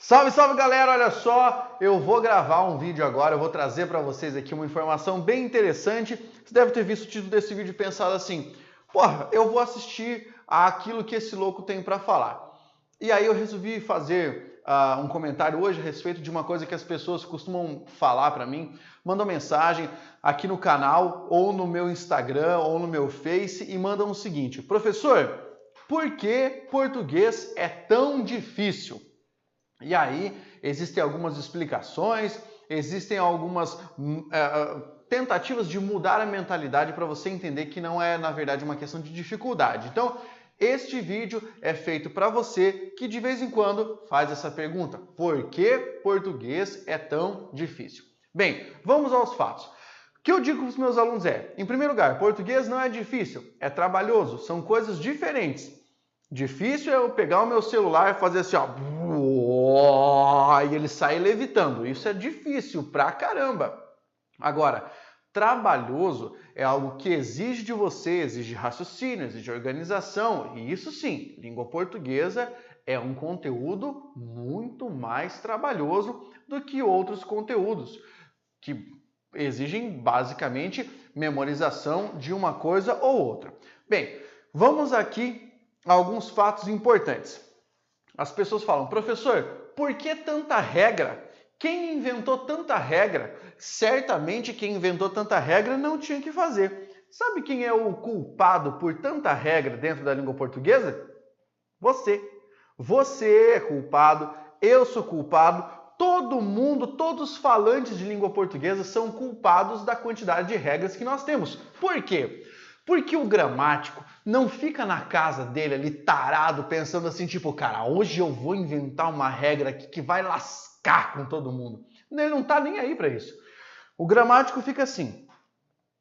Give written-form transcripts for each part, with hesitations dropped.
Salve, salve galera, olha só, eu vou gravar um vídeo agora, eu vou trazer para vocês aqui uma informação bem interessante. Você deve ter visto o título desse vídeo e pensado assim, porra, eu vou assistir aquilo que esse louco tem para falar. E aí eu resolvi fazer um comentário hoje a respeito de uma coisa que as pessoas costumam falar para mim, mandam mensagem aqui no canal, ou no meu Instagram, ou no meu Face, e mandam o seguinte, professor, por que português é tão difícil? E aí, existem algumas explicações, existem algumas tentativas de mudar a mentalidade para você entender que não é, na verdade, uma questão de dificuldade. Então, este vídeo é feito para você que de vez em quando faz essa pergunta. Por que português é tão difícil? Bem, vamos aos fatos. O que eu digo para os meus alunos é, em primeiro lugar, português não é difícil, é trabalhoso, são coisas diferentes. Difícil é eu pegar o meu celular e fazer assim, ó, e ele sai levitando. Isso é difícil pra caramba. Agora, trabalhoso é algo que exige de você, exige raciocínio, exige organização. E isso sim, língua portuguesa é um conteúdo muito mais trabalhoso do que outros conteúdos, que exigem basicamente memorização de uma coisa ou outra. Bem, vamos aqui alguns fatos importantes. As pessoas falam, professor, por que tanta regra? Quem inventou tanta regra? Certamente quem inventou tanta regra não tinha que fazer. Sabe quem é o culpado por tanta regra dentro da língua portuguesa? Você. Você é culpado, eu sou culpado, todo mundo, todos os falantes de língua portuguesa são culpados da quantidade de regras que nós temos. Por quê? Porque o gramático não fica na casa dele ali tarado pensando assim, tipo, cara, hoje eu vou inventar uma regra aqui que vai lascar com todo mundo. Ele não tá nem aí para isso. O gramático fica assim,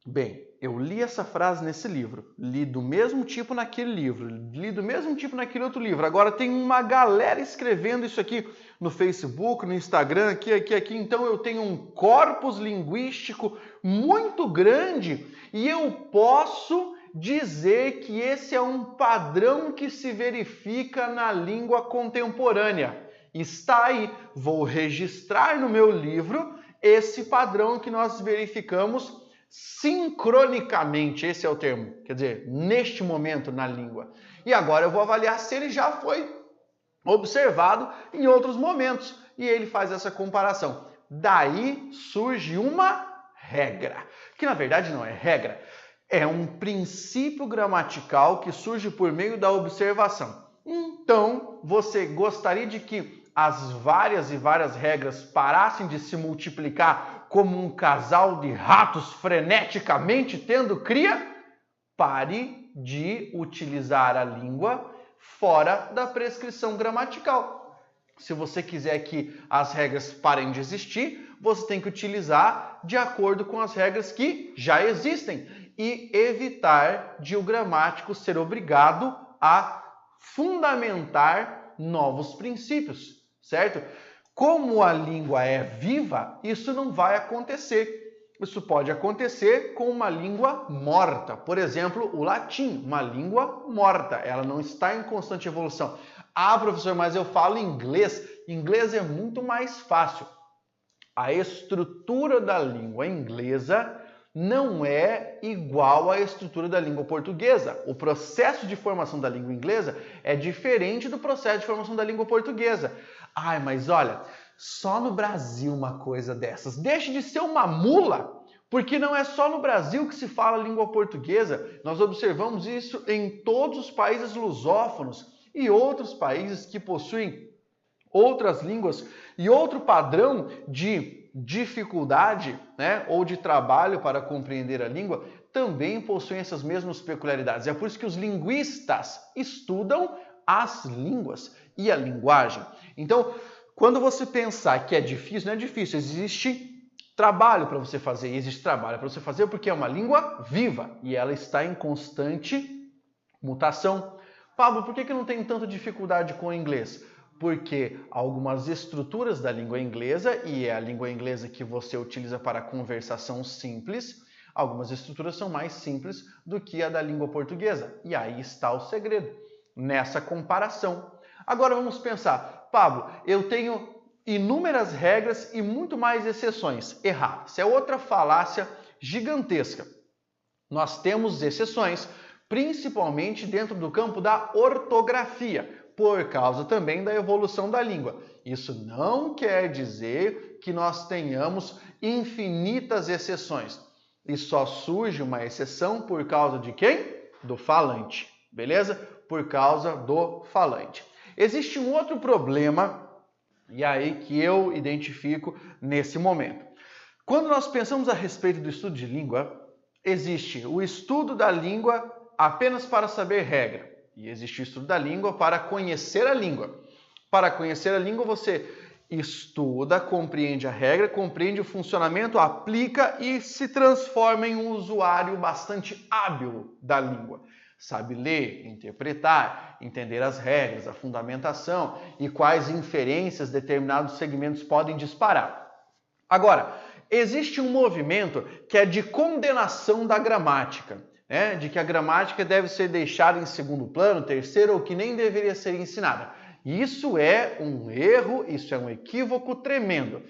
bem, eu li essa frase nesse livro, li do mesmo tipo naquele livro, li do mesmo tipo naquele outro livro, agora tem uma galera escrevendo isso aqui no Facebook, no Instagram, aqui, então eu tenho um corpus linguístico muito grande e eu posso dizer que esse é um padrão que se verifica na língua contemporânea. Está aí, vou registrar no meu livro esse padrão que nós verificamos sincronicamente, esse é o termo, quer dizer, neste momento na língua. E agora eu vou avaliar se ele já foi observado em outros momentos. E ele faz essa comparação. Daí surge uma regra, que na verdade não é regra, é um princípio gramatical que surge por meio da observação. Então, você gostaria de que as várias e várias regras parassem de se multiplicar como um casal de ratos freneticamente tendo cria? Pare de utilizar a língua fora da prescrição gramatical. Se você quiser que as regras parem de existir, você tem que utilizar de acordo com as regras que já existem e evitar de o gramático ser obrigado a fundamentar novos princípios, certo? Como a língua é viva, isso não vai acontecer. Isso pode acontecer com uma língua morta. Por exemplo, o latim, uma língua morta. Ela não está em constante evolução. Ah, professor, mas eu falo inglês. Inglês é muito mais fácil. A estrutura da língua inglesa não é igual à estrutura da língua portuguesa. O processo de formação da língua inglesa é diferente do processo de formação da língua portuguesa. Ai, mas olha, só no Brasil uma coisa dessas. Deixe de ser uma mula, porque não é só no Brasil que se fala a língua portuguesa. Nós observamos isso em todos os países lusófonos e outros países que possuem outras línguas e outro padrão de dificuldade, né, ou de trabalho para compreender a língua, também possuem essas mesmas peculiaridades. É por isso que os linguistas estudam as línguas e a linguagem. Então, quando você pensar que é difícil, não é difícil, existe trabalho para você fazer. E existe trabalho para você fazer porque é uma língua viva e ela está em constante mutação. Pablo, por que não tem tanta dificuldade com o inglês? Porque algumas estruturas da língua inglesa, e é a língua inglesa que você utiliza para conversação simples, algumas estruturas são mais simples do que a da língua portuguesa. E aí está o segredo, nessa comparação. Agora vamos pensar, Pablo, eu tenho inúmeras regras e muito mais exceções. Errado. Isso é outra falácia gigantesca. Nós temos exceções, principalmente dentro do campo da ortografia, por causa também da evolução da língua. Isso não quer dizer que nós tenhamos infinitas exceções. E só surge uma exceção por causa de quem? Do falante, beleza? Por causa do falante. Existe um outro problema, e aí que eu identifico nesse momento. Quando nós pensamos a respeito do estudo de língua, existe o estudo da língua apenas para saber regra, e existe o estudo da língua para conhecer a língua. Para conhecer a língua, você estuda, compreende a regra, compreende o funcionamento, aplica e se transforma em um usuário bastante hábil da língua. Sabe ler, interpretar, entender as regras, a fundamentação e quais inferências determinados segmentos podem disparar. Agora, existe um movimento que é de condenação da gramática, né? De que a gramática deve ser deixada em segundo plano, terceiro, ou que nem deveria ser ensinada. Isso é um erro, isso é um equívoco tremendo.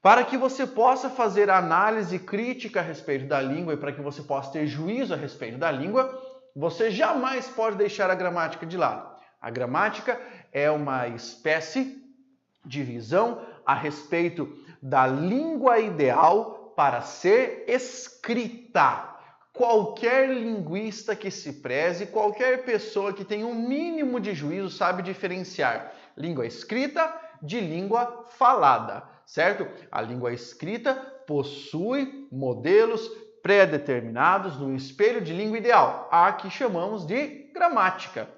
Para que você possa fazer análise crítica a respeito da língua e para que você possa ter juízo a respeito da língua, você jamais pode deixar a gramática de lado. A gramática é uma espécie de visão a respeito da língua ideal para ser escrita. Qualquer linguista que se preze, qualquer pessoa que tenha um mínimo de juízo sabe diferenciar língua escrita de língua falada, certo? A língua escrita possui modelos pré-determinados no espelho de língua ideal, a que chamamos de gramática.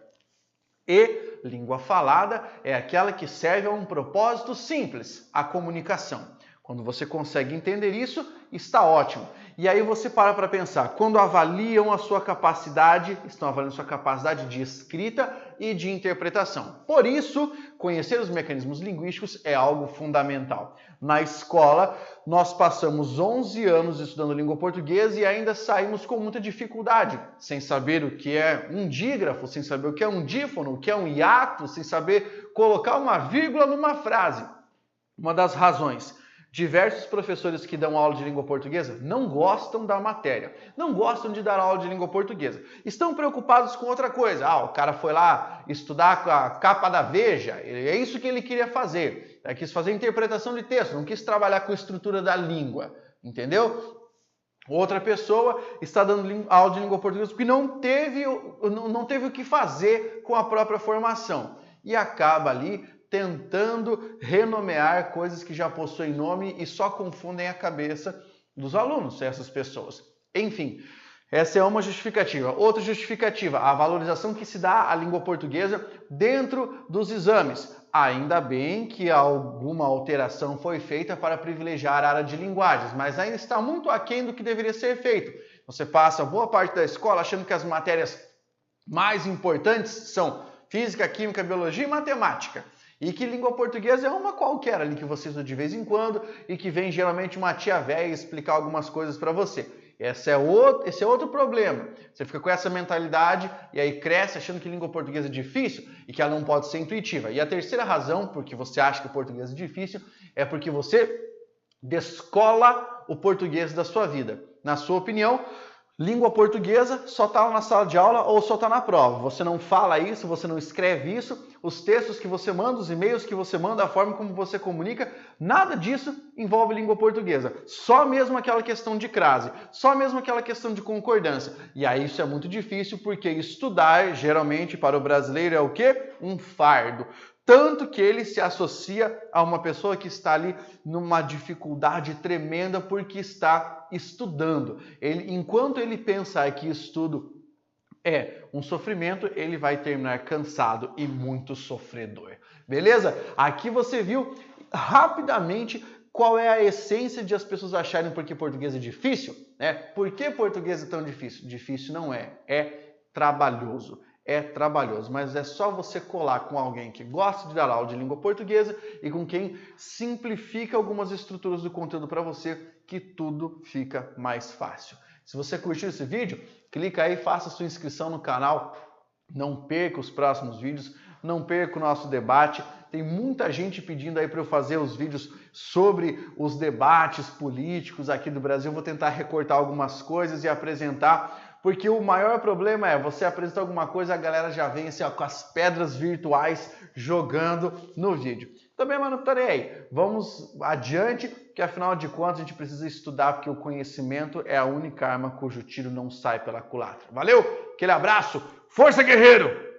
E língua falada é aquela que serve a um propósito simples, a comunicação. Quando você consegue entender isso, está ótimo. E aí você para pensar, quando avaliam a sua capacidade, estão avaliando a sua capacidade de escrita e de interpretação. Por isso, conhecer os mecanismos linguísticos é algo fundamental. Na escola, nós passamos 11 anos estudando língua portuguesa e ainda saímos com muita dificuldade, sem saber o que é um dígrafo, sem saber o que é um dífono, o que é um hiato, sem saber colocar uma vírgula numa frase. Uma das razões. Diversos professores que dão aula de língua portuguesa não gostam da matéria, não gostam de dar aula de língua portuguesa. Estão preocupados com outra coisa. O cara foi lá estudar a capa da Veja, é isso que ele queria fazer. Ele quis fazer interpretação de texto, não quis trabalhar com a estrutura da língua, entendeu? Outra pessoa está dando aula de língua portuguesa porque não teve o que fazer com a própria formação e acaba ali tentando renomear coisas que já possuem nome e só confundem a cabeça dos alunos, essas pessoas. Enfim, essa é uma justificativa. Outra justificativa, a valorização que se dá à língua portuguesa dentro dos exames. Ainda bem que alguma alteração foi feita para privilegiar a área de linguagens, mas ainda está muito aquém do que deveria ser feito. Você passa boa parte da escola achando que as matérias mais importantes são física, química, biologia e matemática. E que língua portuguesa é uma qualquer ali que você usa de vez em quando e que vem geralmente uma tia velha explicar algumas coisas para você. Esse é outro problema. Você fica com essa mentalidade e aí cresce achando que língua portuguesa é difícil e que ela não pode ser intuitiva. E a terceira razão porque você acha que o português é difícil é porque você descola o português da sua vida. Na sua opinião, língua portuguesa só está na sala de aula ou só está na prova. Você não fala isso, você não escreve isso, os textos que você manda, os e-mails que você manda, a forma como você comunica, nada disso envolve língua portuguesa. Só mesmo aquela questão de crase, só mesmo aquela questão de concordância. E aí isso é muito difícil porque estudar, geralmente, para o brasileiro é o quê? Um fardo. Tanto que ele se associa a uma pessoa que está ali numa dificuldade tremenda porque está estudando. Enquanto ele pensar que estudo é um sofrimento, ele vai terminar cansado e muito sofredor. Beleza? Aqui você viu rapidamente qual é a essência de as pessoas acharem porque português é difícil, né? Por que português é tão difícil? Difícil não é, é trabalhoso. É trabalhoso, mas é só você colar com alguém que gosta de dar aula de língua portuguesa e com quem simplifica algumas estruturas do conteúdo para você que tudo fica mais fácil. Se você curtiu esse vídeo, clica aí, faça sua inscrição no canal, não perca os próximos vídeos, não perca o nosso debate. Tem muita gente pedindo aí para eu fazer os vídeos sobre os debates políticos aqui do Brasil. Eu vou tentar recortar algumas coisas e apresentar, porque o maior problema é você apresentar alguma coisa, a galera já vem assim, ó, com as pedras virtuais jogando no vídeo. Também, mano, peraí aí, vamos adiante, que afinal de contas a gente precisa estudar, porque o conhecimento é a única arma cujo tiro não sai pela culatra. Valeu? Aquele abraço, força guerreiro!